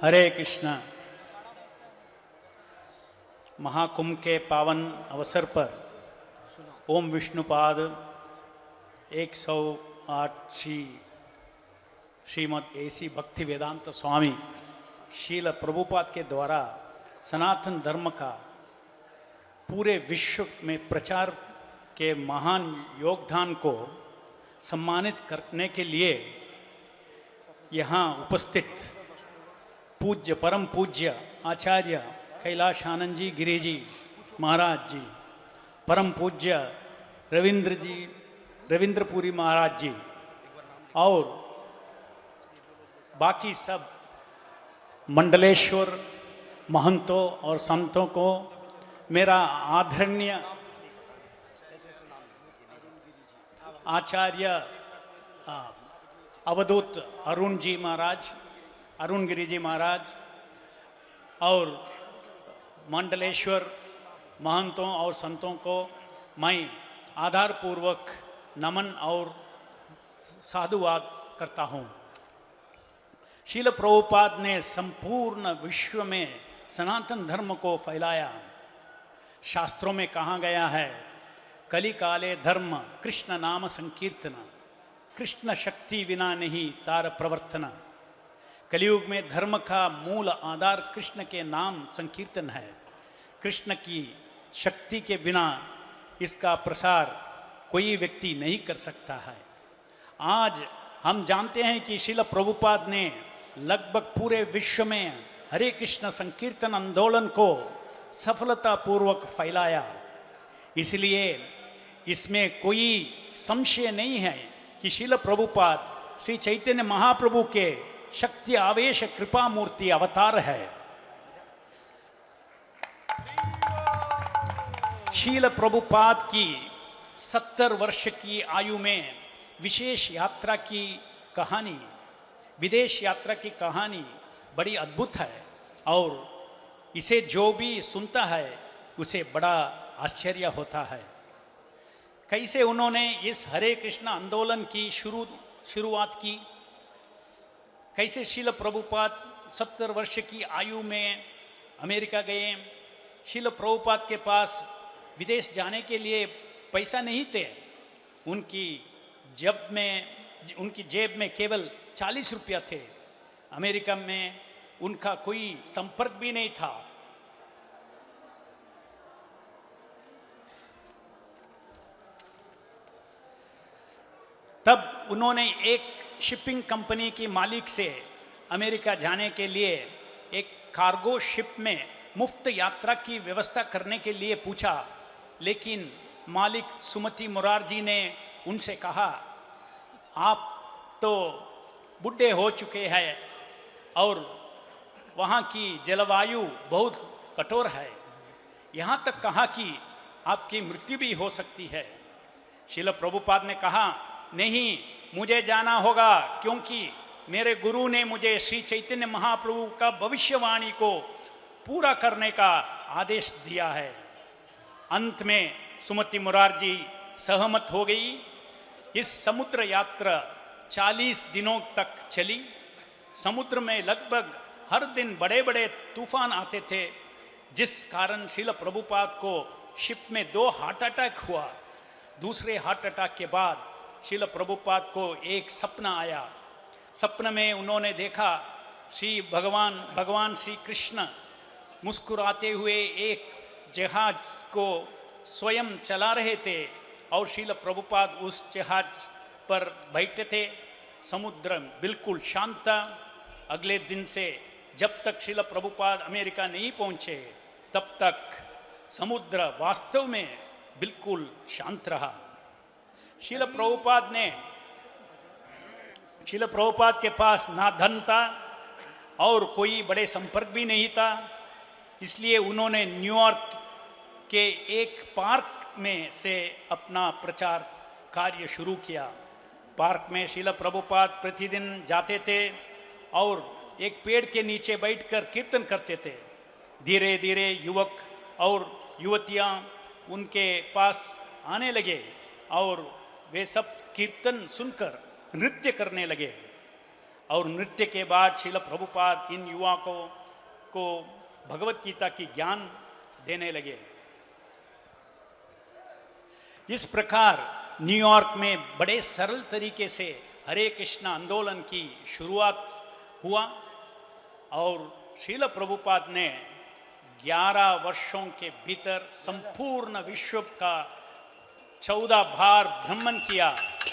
हरे कृष्णा। महाकुंभ के पावन अवसर पर ओम विष्णुपाद 108 श्रीमद् एसी भक्ति वेदांत स्वामी शील प्रभुपाद के द्वारा सनातन धर्म का पूरे विश्व में प्रचार के महान योगदान को सम्मानित करने के लिए यहाँ उपस्थित पूज्य परम पूज्य आचार्य कैलाशानंद जी गिरी जी महाराज जी, परम पूज्य रविंद्रपुरी महाराज जी और बाकी सब मंडलेश्वर महंतों और संतों को मेरा आदरणीय आचार्य अवधूत अरुण जी महाराज, अरुण गिरी जी महाराज और मंडलेश्वर महंतों और संतों को मैं आधारपूर्वक नमन और साधुवाद करता हूँ। शील प्रभुपाद ने संपूर्ण विश्व में सनातन धर्म को फैलाया। शास्त्रों में कहा गया है, कली काले धर्म कृष्ण नाम संकीर्तन, कृष्ण शक्ति बिना नहीं तार प्रवर्तन। कलियुग में धर्म का मूल आधार कृष्ण के नाम संकीर्तन है। कृष्ण की शक्ति के बिना इसका प्रसार कोई व्यक्ति नहीं कर सकता है। आज हम जानते हैं कि शील प्रभुपाद ने लगभग पूरे विश्व में हरे कृष्ण संकीर्तन आंदोलन को सफलतापूर्वक फैलाया। इसलिए इसमें कोई संशय नहीं है कि शील प्रभुपाद श्री चैतन्य महाप्रभु के शक्ति आवेश कृपा मूर्ति अवतार है। शील प्रभुपाद की 70 वर्ष की आयु में विशेष यात्रा की कहानी, विदेश यात्रा की कहानी बड़ी अद्भुत है और इसे जो भी सुनता है उसे बड़ा आश्चर्य होता है। कैसे उन्होंने इस हरे कृष्ण आंदोलन की शुरुआत की, कैसे शील प्रभुपाद 70 वर्ष की आयु में अमेरिका गए। शील प्रभुपाद के पास विदेश जाने के लिए पैसा नहीं थे। उनकी जेब में केवल 40 रुपया थे। अमेरिका में उनका कोई संपर्क भी नहीं था। तब उन्होंने एक शिपिंग कंपनी की मालिक से अमेरिका जाने के लिए एक कार्गो शिप में मुफ्त यात्रा की व्यवस्था करने के लिए पूछा, लेकिन मालिक सुमति मुरारजी ने उनसे कहा, आप तो बूढ़े हो चुके हैं और वहाँ की जलवायु बहुत कठोर है, यहाँ तक कहा कि आपकी मृत्यु भी हो सकती है। शील प्रभुपाद ने कहा, नहीं, मुझे जाना होगा, क्योंकि मेरे गुरु ने मुझे श्री चैतन्य महाप्रभु का भविष्यवाणी को पूरा करने का आदेश दिया है। अंत में सुमति मुरारजी सहमत हो गई। इस समुद्र यात्रा 40 दिनों तक चली। समुद्र में लगभग हर दिन बड़े बड़े तूफान आते थे, जिस कारण शील प्रभुपाद को शिप में 2 हार्ट अटैक हुआ। दूसरे हार्ट अटैक के बाद शील प्रभुपाद को एक सपना आया। सपने में उन्होंने देखा भगवान श्री कृष्ण मुस्कुराते हुए एक जहाज को स्वयं चला रहे थे और शील प्रभुपाद उस जहाज पर बैठे थे। समुद्र बिल्कुल शांत था। अगले दिन से जब तक शील प्रभुपाद अमेरिका नहीं पहुंचे, तब तक समुद्र वास्तव में बिल्कुल शांत रहा। शील प्रभुपाद के पास ना धन था और कोई बड़े संपर्क भी नहीं था। इसलिए उन्होंने न्यूयॉर्क के एक पार्क में से अपना प्रचार कार्य शुरू किया। पार्क में शील प्रभुपाद प्रतिदिन जाते थे और एक पेड़ के नीचे बैठकर कीर्तन करते थे। धीरे धीरे युवक और युवतियां उनके पास आने लगे और वे सब कीर्तन सुनकर नृत्य करने लगे। और नृत्य के बाद श्रील प्रभुपाद इन युवाओं को भगवत गीता की ज्ञान देने लगे। इस प्रकार न्यूयॉर्क में बड़े सरल तरीके से हरे कृष्ण आंदोलन की शुरुआत हुआ और श्रील प्रभुपाद ने 11 वर्षों के भीतर संपूर्ण विश्व का 14 बार भ्रमण किया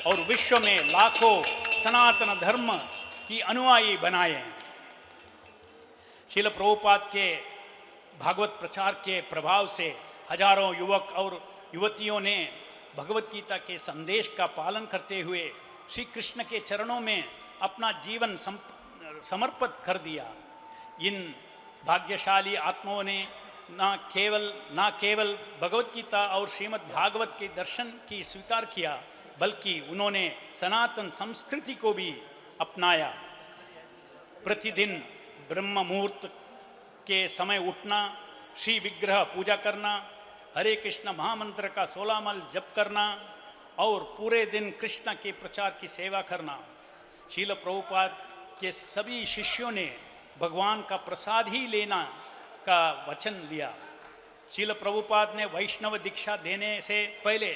और विश्व में लाखों सनातन धर्म की अनुयायी बनाए। श्रील प्रभुपाद के भागवत प्रचार के प्रभाव से हजारों युवक और युवतियों ने भगवत गीता के संदेश का पालन करते हुए श्री कृष्ण के चरणों में अपना जीवन समर्पित कर दिया। इन भाग्यशाली आत्माओं ने न केवल भगवत गीता और श्रीमद् भागवत के दर्शन की स्वीकार किया, बल्कि उन्होंने सनातन संस्कृति को भी अपनाया। प्रतिदिन ब्रह्म मुहूर्त के समय उठना, श्री विग्रह पूजा करना, हरे कृष्ण महामंत्र का 16 माल जप करना और पूरे दिन कृष्ण के प्रचार की सेवा करना। श्रील प्रभुपाद के सभी शिष्यों ने भगवान का प्रसाद ही लेना का वचन लिया। श्रील प्रभुपाद ने वैष्णव दीक्षा देने से पहले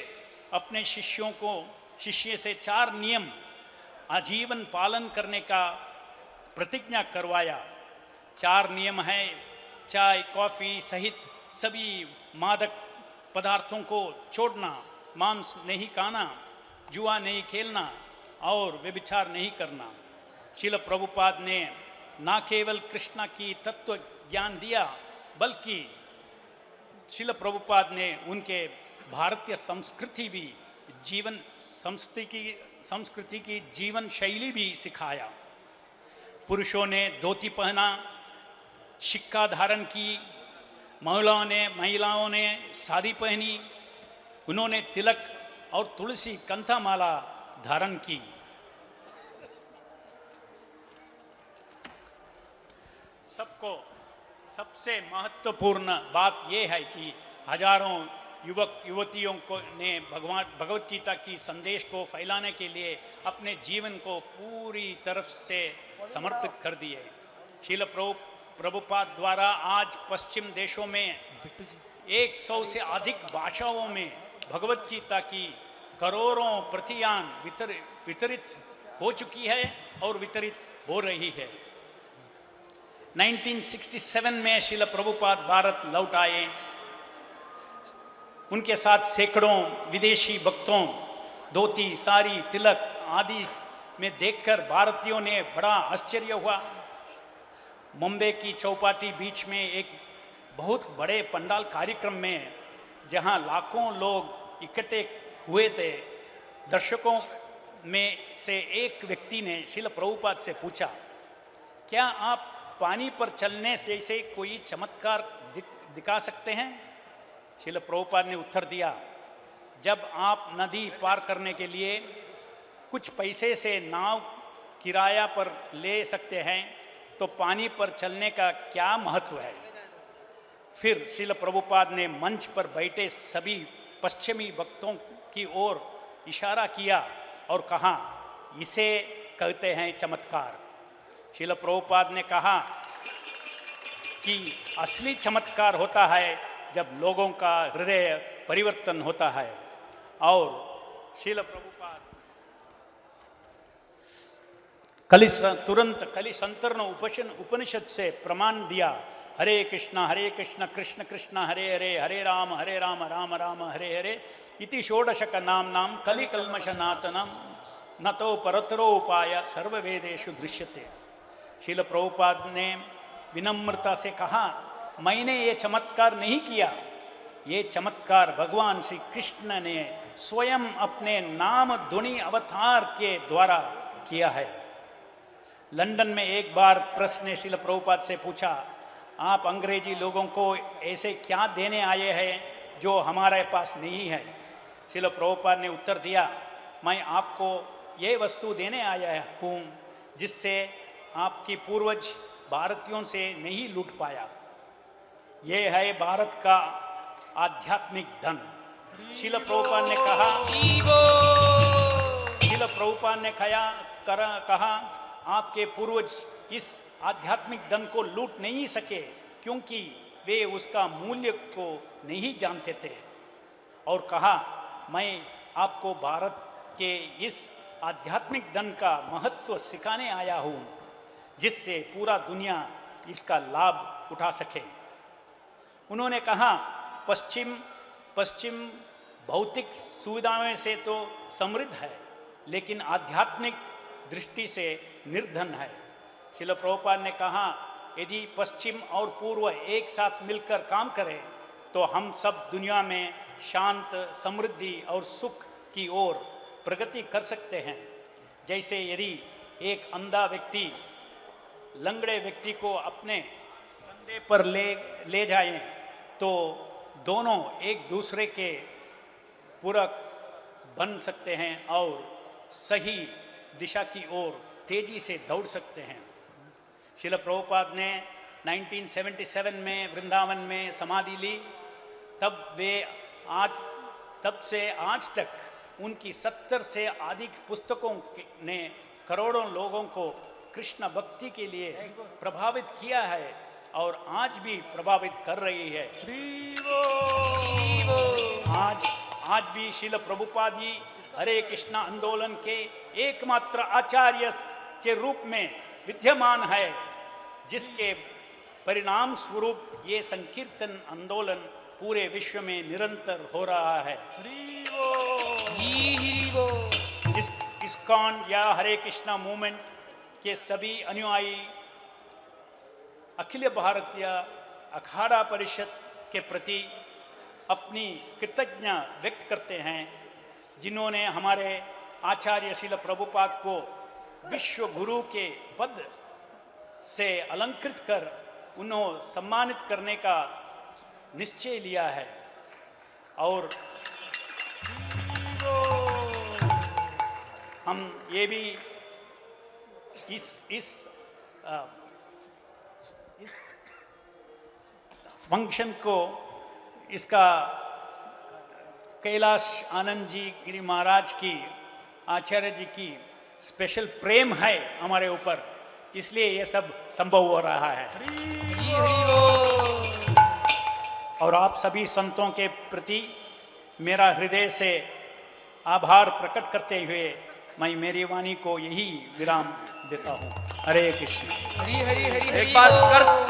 अपने शिष्य से 4 नियम आजीवन पालन करने का प्रतिज्ञा करवाया। 4 नियम है: चाय कॉफ़ी सहित सभी मादक पदार्थों को छोड़ना, मांस नहीं खाना, जुआ नहीं खेलना और व्यभिचार नहीं करना। श्रील प्रभुपाद ने न केवल कृष्ण की तत्व ज्ञान दिया, बल्कि श्रील प्रभुपाद ने उनके भारतीय संस्कृति की जीवन शैली भी सिखाया। पुरुषों ने धोती पहना, सिक्का धारण की, महिलाओं ने साड़ी पहनी, उन्होंने तिलक और तुलसी कंथा माला धारण की। सबसे महत्वपूर्ण बात यह है कि हजारों युवक युवतियों को ने भगवत गीता की संदेश को फैलाने के लिए अपने जीवन को पूरी तरफ से समर्पित कर दिए। श्रील प्रभुपाद द्वारा आज पश्चिम देशों में 100 से अधिक भाषाओं में भगवत गीता की करोड़ों प्रतियां वितरित हो चुकी है और वितरित हो रही है। 1967 में श्रील प्रभुपाद भारत लौट आए। उनके साथ सैकड़ों विदेशी भक्तों धोती, साड़ी, तिलक आदि में देखकर भारतीयों ने बड़ा आश्चर्य हुआ। मुंबई की चौपाटी बीच में एक बहुत बड़े पंडाल कार्यक्रम में, जहां लाखों लोग इकट्ठे हुए थे, दर्शकों में से एक व्यक्ति ने श्रील प्रभुपाद से पूछा, क्या आप पानी पर चलने से कोई चमत्कार दिखा सकते हैं? श्रील प्रभुपाद ने उत्तर दिया, जब आप नदी पार करने के लिए कुछ पैसे से नाव किराया पर ले सकते हैं, तो पानी पर चलने का क्या महत्व है? फिर श्रील प्रभुपाद ने मंच पर बैठे सभी पश्चिमी भक्तों की ओर इशारा किया और कहा, इसे कहते हैं चमत्कार। श्रील प्रभुपाद ने कहा कि असली चमत्कार होता है जब लोगों का हृदय परिवर्तन होता है। और श्रील प्रभुपाद तुरंत कलिसंतरण उपनिषद से प्रमाण दिया, हरे कृष्ण कृष्ण कृष्ण हरे हरे, हरे राम राम राम हरे हरे इति षोडशक नाम कलिकल्मषनातनम न तो परतरो उपाय सर्ववेदेषु दृश्यते। श्रील प्रभुपाद ने विनम्रता से कहा, मैंने ये चमत्कार नहीं किया, ये चमत्कार भगवान श्री कृष्ण ने स्वयं अपने नाम धुनी अवतार के द्वारा किया है। लंदन में एक बार प्रेस ने श्रील प्रभुपाद से पूछा, आप अंग्रेजी लोगों को ऐसे क्या देने आए हैं जो हमारे पास नहीं है? श्रील प्रभुपाद ने उत्तर दिया, मैं आपको ये वस्तु देने आया हूँ जिससे आपकी पूर्वज भारतीयों से नहीं लूट पाया। ये है भारत का आध्यात्मिक धन। श्रील प्रभुपाद ने कहा, आपके पूर्वज इस आध्यात्मिक धन को लूट नहीं सके, क्योंकि वे उसका मूल्य को नहीं जानते थे। और कहा, मैं आपको भारत के इस आध्यात्मिक धन का महत्व सिखाने आया हूँ, जिससे पूरा दुनिया इसका लाभ उठा सके। उन्होंने कहा, पश्चिम भौतिक सुविधाओं से तो समृद्ध है, लेकिन आध्यात्मिक दृष्टि से निर्धन है। श्रील प्रभुपाद ने कहा, यदि पश्चिम और पूर्व एक साथ मिलकर काम करें तो हम सब दुनिया में शांत, समृद्धि और सुख की ओर प्रगति कर सकते हैं। जैसे यदि एक अंधा व्यक्ति लंगड़े व्यक्ति को अपने कंधे पर ले जाए तो दोनों एक दूसरे के पूरक बन सकते हैं और सही दिशा की ओर तेजी से दौड़ सकते हैं। श्रील प्रभुपाद ने 1977 में वृंदावन में समाधि ली। तब से आज तक उनकी 70 से अधिक पुस्तकों ने करोड़ों लोगों को कृष्ण भक्ति के लिए प्रभावित किया है और आज भी प्रभावित कर रही है। आज भी श्रील प्रभुपाद ही हरे कृष्णा आंदोलन के एकमात्र आचार्य के रूप में विद्यमान है, जिसके परिणाम स्वरूप ये संकीर्तन आंदोलन पूरे विश्व में निरंतर हो रहा है। इस्कॉन या हरे कृष्णा मूवमेंट के सभी अनुयायी अखिल भारतीय अखाड़ा परिषद के प्रति अपनी कृतज्ञता व्यक्त करते हैं, जिन्होंने हमारे आचार्य श्रील प्रभुपाद को विश्व गुरु के पद से अलंकृत कर उन्हें सम्मानित करने का निश्चय लिया है। और हम ये भी इस फंक्शन को, इसका कैलाश आनंद जी गिरी महाराज की, आचार्य जी की स्पेशल प्रेम है हमारे ऊपर, इसलिए ये सब संभव हो रहा है। और आप सभी संतों के प्रति मेरा हृदय से आभार प्रकट करते हुए मैं मेरी वाणी को यही विराम देता हूँ। हरे कृष्ण। हरि हरि हरि। एक बार कर